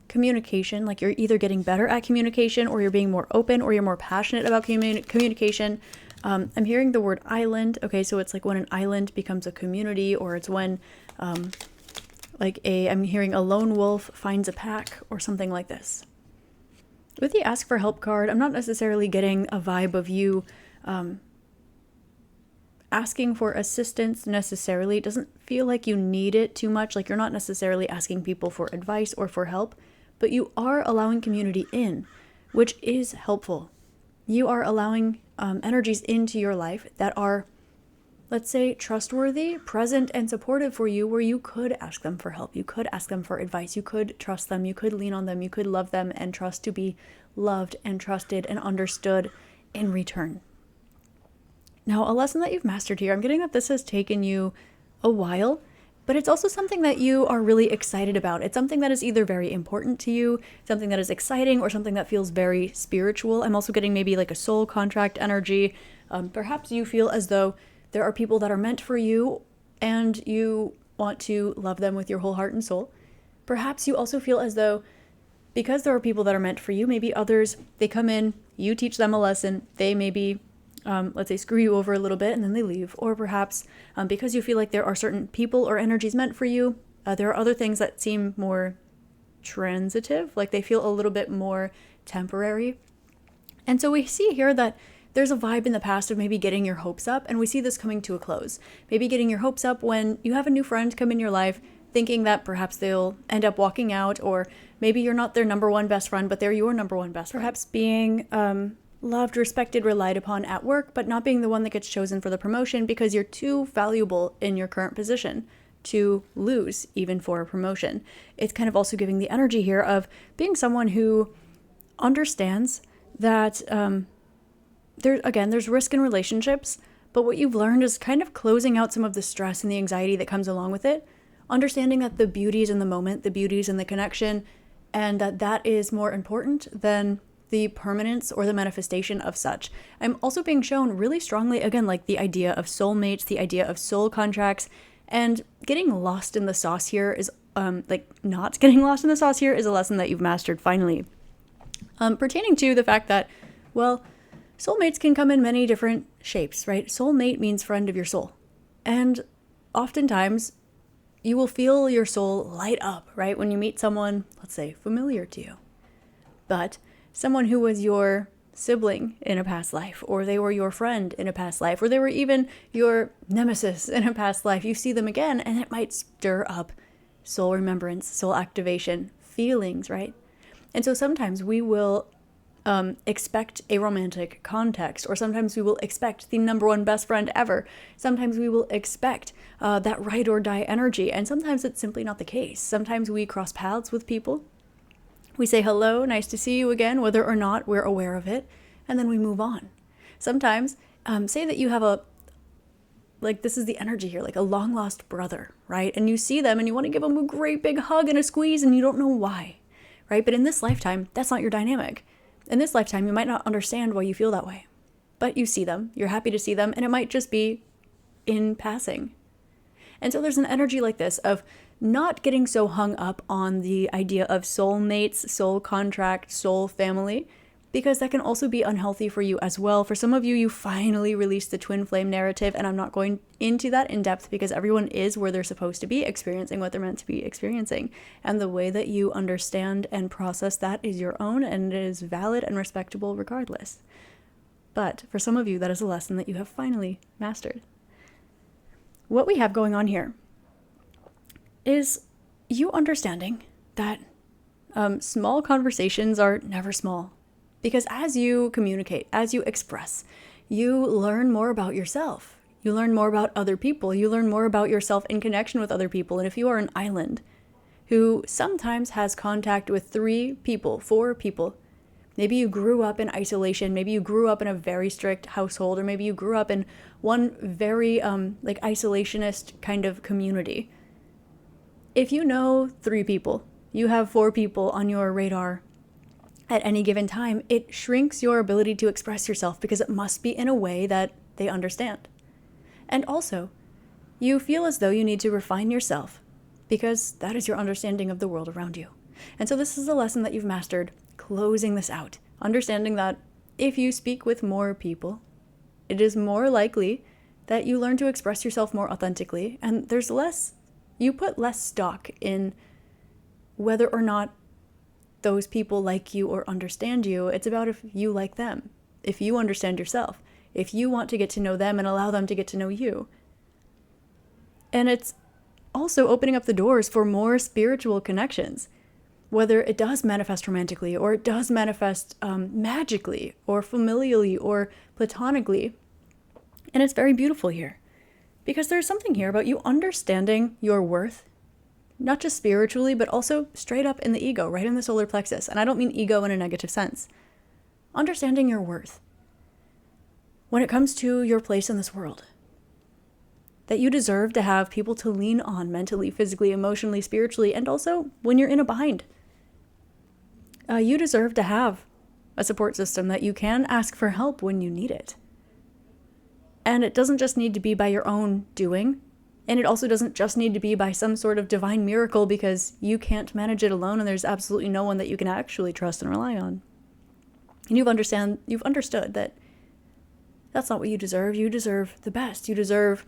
communication, like you're either getting better at communication, or you're being more open, or you're more passionate about communication. I'm hearing the word island. Okay, so it's like when an island becomes a community, or it's when I'm hearing a lone wolf finds a pack, or something like this. With the Ask for Help card, I'm not necessarily getting a vibe of you asking for assistance necessarily. It doesn't feel like you need it too much, like you're not necessarily asking people for advice or for help, but you are allowing community in, which is helpful. You are allowing energies into your life that are, let's say, trustworthy, present, and supportive for you, where you could ask them for help, you could ask them for advice, you could trust them, you could lean on them, you could love them and trust to be loved and trusted and understood in return. Now, a lesson that you've mastered here, I'm getting that this has taken you a while, but it's also something that you are really excited about. It's something that is either very important to you, something that is exciting, or something that feels very spiritual. I'm also getting maybe like a soul contract energy. Perhaps you feel as though there are people that are meant for you and you want to love them with your whole heart and soul. Perhaps you also feel as though because there are people that are meant for you, maybe others, they come in, you teach them a lesson, they maybe let's say screw you over a little bit and then they leave. Or perhaps because you feel like there are certain people or energies meant for you, there are other things that seem more transitive, like they feel a little bit more temporary. And so we see here that there's a vibe in the past of maybe getting your hopes up, and we see this coming to a close. Maybe getting your hopes up when you have a new friend come in your life, thinking that perhaps they'll end up walking out, or maybe you're not their number one best friend, but they're your number one best friend. Perhaps being loved, respected, relied upon at work, but not being the one that gets chosen for the promotion because you're too valuable in your current position to lose even for a promotion. It's kind of also giving the energy here of being someone who understands that there's risk in relationships, but what you've learned is kind of closing out some of the stress and the anxiety that comes along with it, understanding that the beauty is in the moment, the beauty is in the connection, and that is more important than the permanence or the manifestation of such. I'm also being shown really strongly, again, like the idea of soulmates, the idea of soul contracts, And getting lost in the sauce here is, not getting lost in the sauce here is a lesson that you've mastered finally. Pertaining to the fact that, well, soulmates can come in many different shapes, right? Soulmate means friend of your soul. And oftentimes you will feel your soul light up, right? When you meet someone, let's say, familiar to you. But someone who was your sibling in a past life, or they were your friend in a past life, or they were even your nemesis in a past life, you see them again and it might stir up soul remembrance, soul activation, feelings, right? And so sometimes we will expect a romantic context, or sometimes we will expect the number one best friend ever. Sometimes we will expect that ride or die energy, and sometimes it's simply not the case. Sometimes we cross paths with people. We say hello, nice to see you again, whether or not we're aware of it, and then we move on. Sometimes, say that you have this is the energy here, like a long lost brother, right? And you see them and you want to give them a great big hug and a squeeze and you don't know why, right? But in this lifetime, that's not your dynamic. In this lifetime, you might not understand why you feel that way, but you see them, you're happy to see them, and it might just be in passing. And so there's an energy like this of not getting so hung up on the idea of soulmates, soul contract, soul family, because that can also be unhealthy for you as well. For some of you, you finally released the twin flame narrative, and I'm not going into that in depth because everyone is where they're supposed to be, experiencing what they're meant to be experiencing. And the way that you understand and process that is your own, and it is valid and respectable regardless. But for some of you, that is a lesson that you have finally mastered. What we have going on here is you understanding that small conversations are never small. Because as you communicate, as you express, you learn more about yourself. You learn more about other people. You learn more about yourself in connection with other people. And if you are an island who sometimes has contact with 3 people, 4 people, maybe you grew up in isolation, maybe you grew up in a very strict household, or maybe you grew up in one very isolationist kind of community. If you know 3 people, you have 4 people on your radar at any given time, it shrinks your ability to express yourself because it must be in a way that they understand. And also, you feel as though you need to refine yourself because that is your understanding of the world around you. And so this is a lesson that you've mastered, closing this out, understanding that if you speak with more people, it is more likely that you learn to express yourself more authentically, and you put less stock in whether or not those people like you or understand you. It's about if you like them, if you understand yourself, if you want to get to know them and allow them to get to know you. And it's also opening up the doors for more spiritual connections, whether it does manifest romantically or it does manifest magically or familially or platonically. And it's very beautiful here because there's something here about you understanding your worth, not just spiritually, but also straight up in the ego, right in the solar plexus. And I don't mean ego in a negative sense. Understanding your worth when it comes to your place in this world. That you deserve to have people to lean on mentally, physically, emotionally, spiritually, and also when you're in a bind. You deserve to have a support system that you can ask for help when you need it. And it doesn't just need to be by your own doing. And it also doesn't just need to be by some sort of divine miracle because you can't manage it alone and there's absolutely no one that you can actually trust and rely on. And you've understood that that's not what you deserve. You deserve the best. You deserve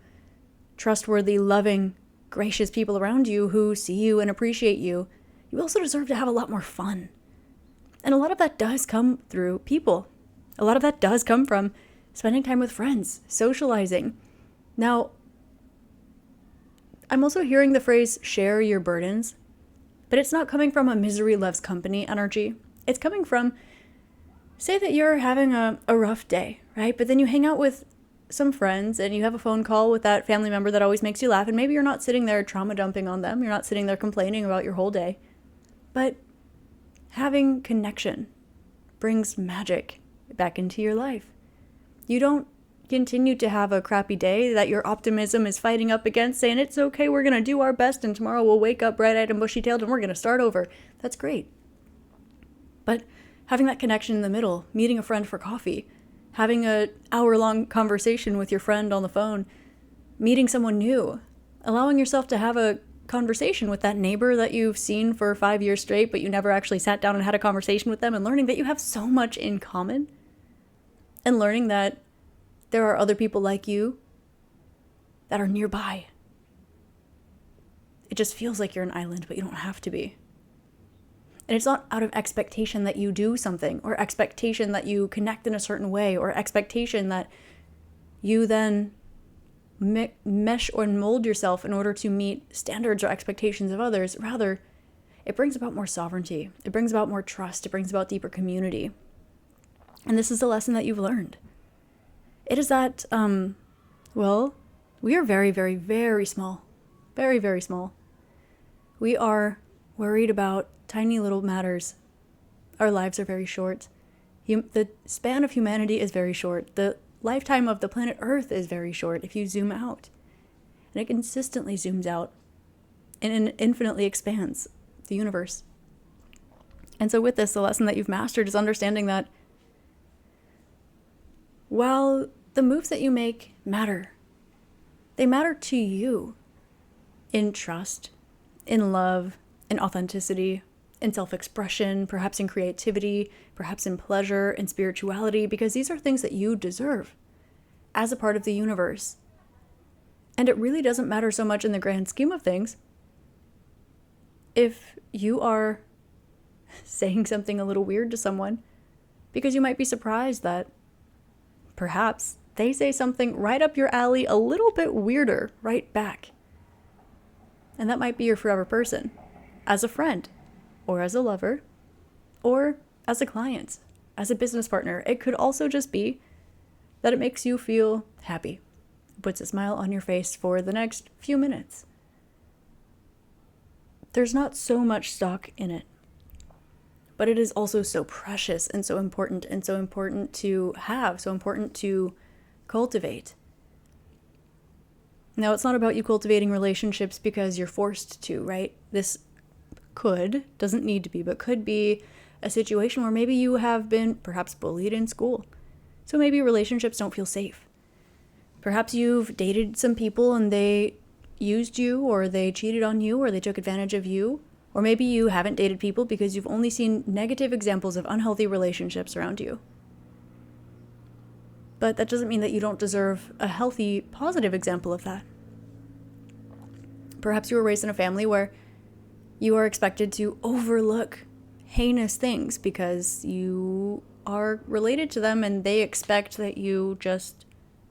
trustworthy, loving, gracious people around you who see you and appreciate you. You also deserve to have a lot more fun. And a lot of that does come through people. A lot of that does come from spending time with friends, socializing. Now, I'm also hearing the phrase, share your burdens, but it's not coming from a misery loves company energy. It's coming from, say that you're having a rough day, right? But then you hang out with some friends and you have a phone call with that family member that always makes you laugh. And maybe you're not sitting there trauma dumping on them. You're not sitting there complaining about your whole day. But having connection brings magic back into your life. You don't continue to have a crappy day that your optimism is fighting up against, saying it's okay, we're going to do our best and tomorrow we'll wake up bright-eyed and bushy-tailed and we're going to start over. That's great. But having that connection in the middle, meeting a friend for coffee, having an hour-long conversation with your friend on the phone, meeting someone new, allowing yourself to have a conversation with that neighbor that you've seen for 5 years straight, but you never actually sat down and had a conversation with them, and learning that you have so much in common, and learning that there are other people like you that are nearby. It just feels like you're an island, but you don't have to be. And it's not out of expectation that you do something, or expectation that you connect in a certain way, or expectation that you then mesh or mold yourself in order to meet standards or expectations of others. Rather, it brings about more sovereignty. It brings about more trust. It brings about deeper community. And this is the lesson that you've learned. It is that, we are very, very, very small. Very, very small. We are worried about tiny little matters. Our lives are very short. The span of humanity is very short. The lifetime of the planet Earth is very short if you zoom out. And it consistently zooms out and infinitely expands the universe. And so with this, the lesson that you've mastered is understanding that while the moves that you make matter, they matter to you in trust, in love, in authenticity, in self-expression, perhaps in creativity, perhaps in pleasure, in spirituality, because these are things that you deserve as a part of the universe. And it really doesn't matter so much in the grand scheme of things if you are saying something a little weird to someone, because you might be surprised that perhaps they say something right up your alley a little bit weirder right back. And that might be your forever person, as a friend, or as a lover, or as a client, as a business partner. It could also just be that it makes you feel happy, puts a smile on your face for the next few minutes. There's not so much stock in it, but it is also so precious and so important to have, so important to cultivate. Now, it's not about you cultivating relationships because you're forced to, right? This doesn't need to be, but could be a situation where maybe you have been perhaps bullied in school. So maybe relationships don't feel safe. Perhaps you've dated some people and they used you, or they cheated on you, or they took advantage of you. Or maybe you haven't dated people because you've only seen negative examples of unhealthy relationships around you. But that doesn't mean that you don't deserve a healthy, positive example of that. Perhaps you were raised in a family where you are expected to overlook heinous things because you are related to them and they expect that you just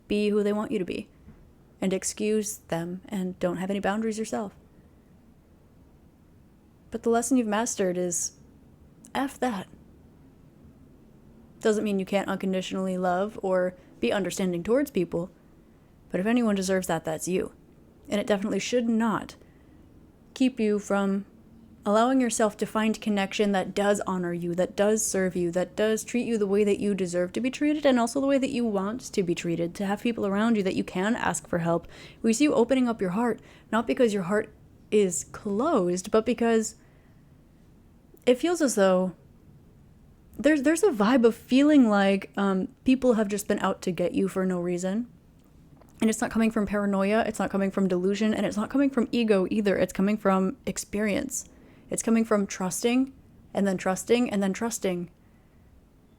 be who they want you to be and excuse them and don't have any boundaries yourself. But the lesson you've mastered is F that. Doesn't mean you can't unconditionally love or be understanding towards people, but if anyone deserves that, that's you. And it definitely should not keep you from allowing yourself to find connection that does honor you, that does serve you, that does treat you the way that you deserve to be treated, and also the way that you want to be treated, to have people around you that you can ask for help. We see you opening up your heart, not because your heart is closed, but because it feels as though there's a vibe of feeling like people have just been out to get you for no reason. And it's not coming from paranoia, it's not coming from delusion, and it's not coming from ego either. It's coming from experience. It's coming from trusting, and then trusting, and then trusting.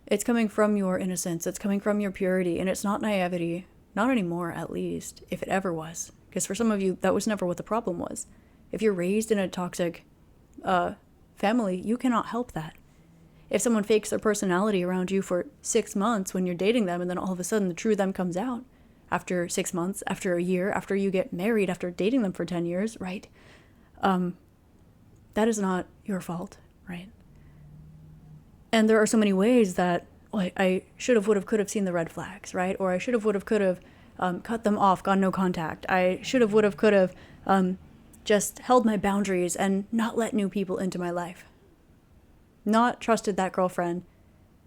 It's coming from your innocence. It's coming from your purity, and it's not naivety. Not anymore, at least, if it ever was. Because for some of you, that was never what the problem was. If you're raised in a toxic family, you cannot help that. If someone fakes their personality around you for 6 months when you're dating them, and then all of a sudden the true them comes out after 6 months, after a year, after you get married, after dating them for 10 years, right? That is not your fault, right? And there are so many ways that I should have, would have, could have seen the red flags, right? Or I should have, would have, could have cut them off, gone no contact. I should have, would have, could have just held my boundaries and not let new people into my life. Not trusted that girlfriend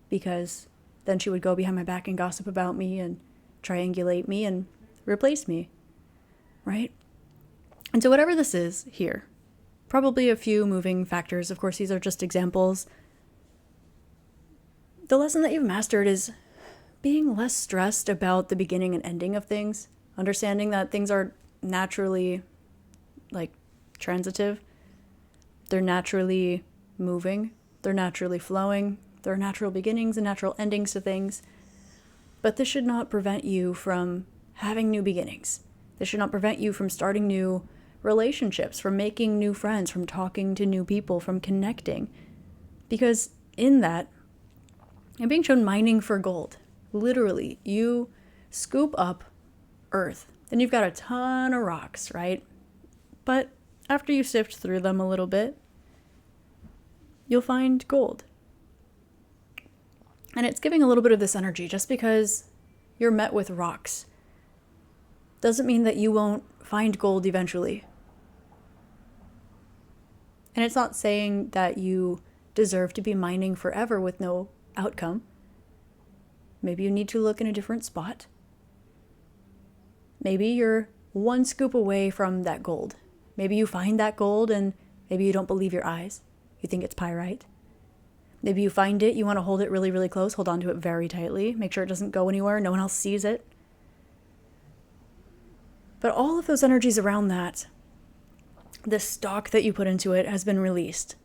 because then she would go behind my back and gossip about me and triangulate me and replace me, right? And so whatever this is here, probably a few moving factors. Of course, these are just examples. The lesson that you've mastered is being less stressed about the beginning and ending of things, understanding that things are naturally like transitive. They're naturally moving. They're naturally flowing. There are natural beginnings and natural endings to things. But this should not prevent you from having new beginnings. This should not prevent you from starting new relationships, from making new friends, from talking to new people, from connecting. Because in that, you're being shown mining for gold. Literally, you scoop up earth. Then you've got a ton of rocks, right? But after you sift through them a little bit, you'll find gold. And it's giving a little bit of this energy. Just because you're met with rocks doesn't mean that you won't find gold eventually. And it's not saying that you deserve to be mining forever with no outcome. Maybe you need to look in a different spot. Maybe you're one scoop away from that gold. Maybe you find that gold and maybe you don't believe your eyes. You think it's pyrite. Maybe you find it, you want to hold it really, really close, hold on to it very tightly, make sure it doesn't go anywhere, no one else sees it. But all of those energies around that, the stock that you put into it has been released.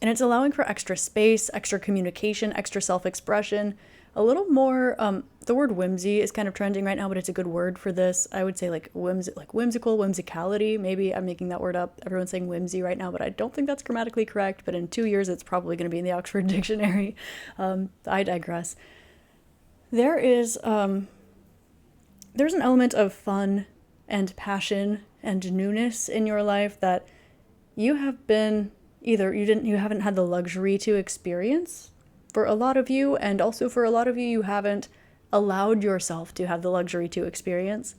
And it's allowing for extra space, extra communication, extra self-expression, a little more, the word whimsy is kind of trending right now, but it's a good word for this. I would say like whimsical, whimsicality. Maybe I'm making that word up. Everyone's saying whimsy right now, but I don't think that's grammatically correct. But in 2 years, it's probably going to be in the Oxford Dictionary. I digress. There's an element of fun and passion and newness in your life that you have been you haven't had the luxury to experience for a lot of you, and also for a lot of you, you haven't allowed yourself to have the luxury to experience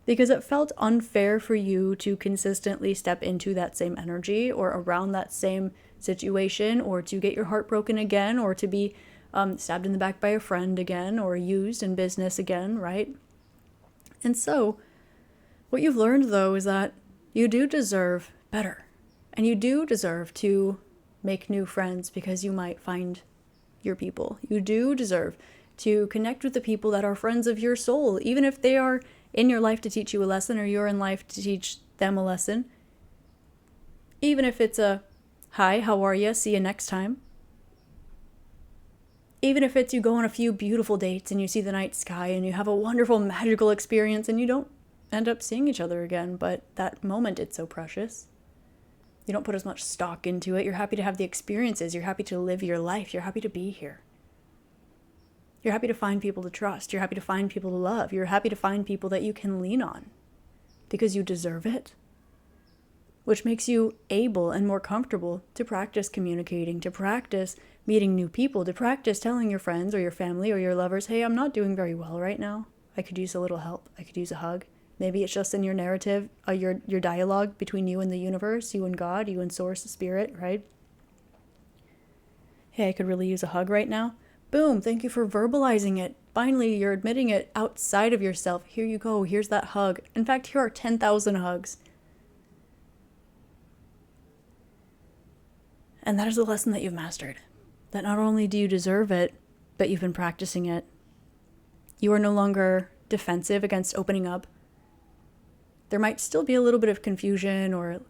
because it felt unfair for you to consistently step into that same energy or around that same situation, or to get your heart broken again, or to be stabbed in the back by a friend again, or used in business again, right? And so what you've learned, though, is that you do deserve better. And you do deserve to make new friends because you might find your people. You do deserve to connect with the people that are friends of your soul, even if they are in your life to teach you a lesson or you're in life to teach them a lesson. Even if it's a, hi, how are you? See you next time. Even if it's you go on a few beautiful dates and you see the night sky and you have a wonderful magical experience and you don't end up seeing each other again, but that moment, it's so precious. You don't put as much stock into it. You're happy to have the experiences. You're happy to live your life. You're happy to be here. You're happy to find people to trust. You're happy to find people to love. You're happy to find people that you can lean on because you deserve it, which makes you able and more comfortable to practice communicating, to practice meeting new people, to practice telling your friends or your family or your lovers, hey, I'm not doing very well right now. I could use a little help. I could use a hug. Maybe it's just in your narrative, your dialogue between you and the universe, you and God, you and Source, Spirit, right? Hey, I could really use a hug right now. Boom, thank you for verbalizing it. Finally, you're admitting it outside of yourself. Here you go, here's that hug. In fact, here are 10,000 hugs. And that is a lesson that you've mastered. That not only do you deserve it, but you've been practicing it. You are no longer defensive against opening up. There might still be a little bit of confusion or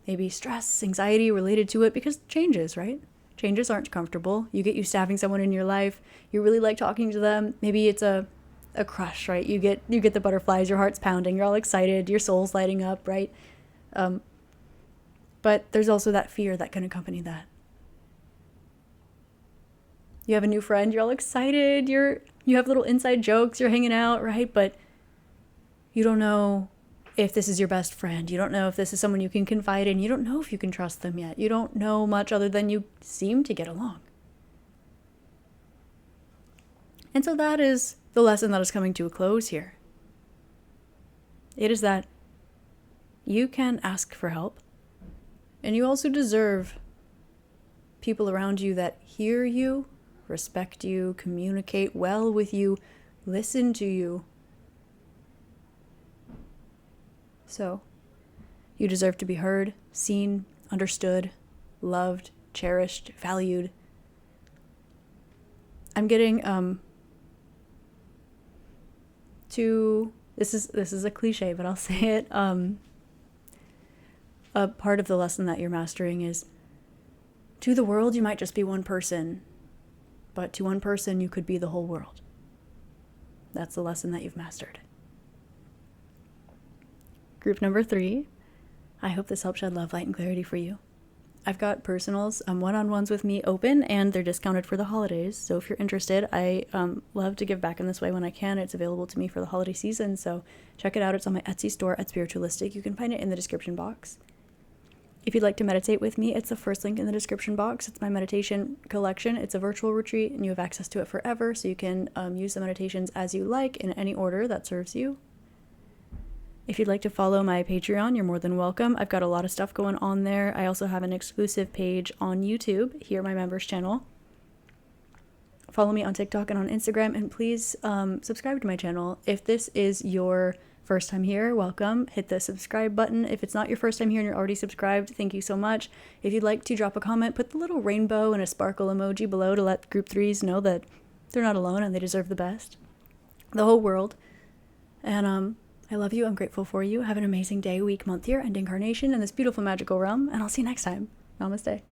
maybe stress, anxiety related to it because changes, right? Changes aren't comfortable. You get used to having someone in your life. You really like talking to them. Maybe it's a crush, right? You get the butterflies, your heart's pounding, you're all excited, your soul's lighting up, right? But there's also that fear that can accompany that. You have a new friend, you're all excited, you have little inside jokes, you're hanging out, right? But you don't know if this is your best friend. You don't know if this is someone you can confide in. You don't know if you can trust them yet. You don't know much other than you seem to get along. And so that is the lesson that is coming to a close here. It is that you can ask for help, and you also deserve people around you that hear you, respect you, communicate well with you, listen to you. So, you deserve to be heard, seen, understood, loved, cherished, valued. I'm getting this is a cliche, but I'll say it. a part of the lesson that you're mastering is, to the world, you might just be one person, but to one person, you could be the whole world. That's the lesson that you've mastered. Group number 3. I hope this helps shed love, light, and clarity for you. I've got personals, one-on-ones with me open, and they're discounted for the holidays. So if you're interested, I love to give back in this way when I can. It's available to me for the holiday season, so check it out. It's on my Etsy store at Spiritualistik. You can find it in the description box. If you'd like to meditate with me, it's the first link in the description box. It's my meditation collection. It's a virtual retreat, and you have access to it forever, so you can use the meditations as you like in any order that serves you. If you'd like to follow my Patreon, you're more than welcome. I've got a lot of stuff going on there. I also have an exclusive page on YouTube, here, my members channel. Follow me on TikTok and on Instagram, and please subscribe to my channel. If this is your first time here, welcome. Hit the subscribe button. If it's not your first time here and you're already subscribed, thank you so much. If you'd like to drop a comment, put the little rainbow and a sparkle emoji below to let group 3s know that they're not alone and they deserve the best. The whole world. And I love you. I'm grateful for you. Have an amazing day, week, month, year, and incarnation in this beautiful magical realm, and I'll see you next time. Namaste.